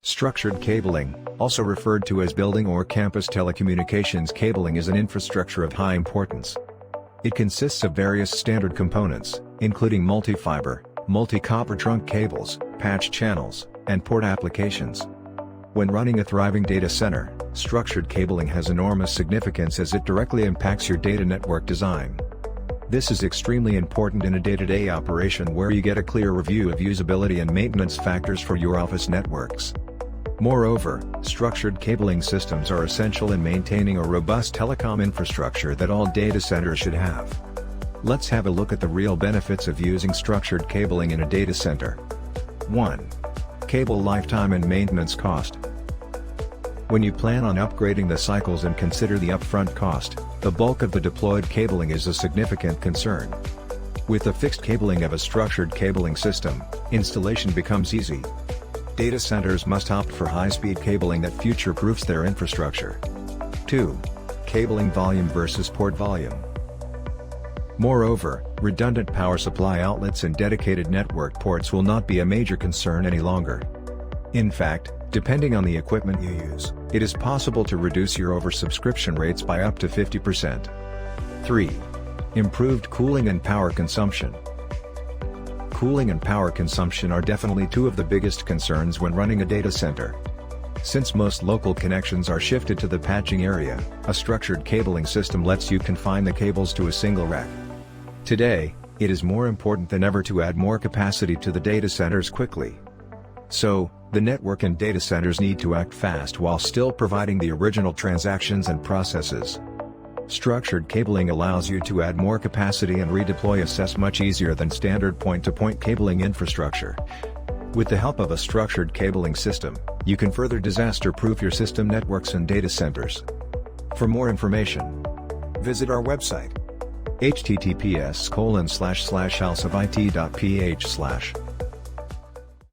Structured cabling, also referred to as building or campus telecommunications cabling, is an infrastructure of high importance. It consists of various standard components, including multi-fiber, multi-copper trunk cables, patch channels, and port applications. When running a thriving data center, structured cabling has enormous significance as it directly impacts your data network design. This is extremely important in a day-to-day operation where you get a clear review of usability and maintenance factors for your office networks. Moreover, structured cabling systems are essential in maintaining a robust telecom infrastructure that all data centers should have. Let's have a look at the real benefits of using structured cabling in a data center. 1. Cable lifetime and maintenance cost. When you plan on upgrading the cycles and consider the upfront cost, the bulk of the deployed cabling is a significant concern. With the fixed cabling of a structured cabling system, installation becomes easy. Data centers must opt for high-speed cabling that future-proofs their infrastructure. 2. Cabling volume versus port volume. Moreover, redundant power supply outlets and dedicated network ports will not be a major concern any longer. In fact, depending on the equipment you use, it is possible to reduce your oversubscription rates by up to 50%. 3. Improved cooling and power consumption. Cooling and power consumption are definitely two of the biggest concerns when running a data center. Since most local connections are shifted to the patching area, a structured cabling system lets you confine the cables to a single rack. Today, it is more important than ever to add more capacity to the data centers quickly. So, the network and data centers need to act fast while still providing the original transactions and processes. Structured cabling allows you to add more capacity and redeploy access much easier than standard point-to-point cabling infrastructure. With the help of a structured cabling system, you can further disaster-proof your system networks and data centers. For more information, visit our website https://houseofit.ph/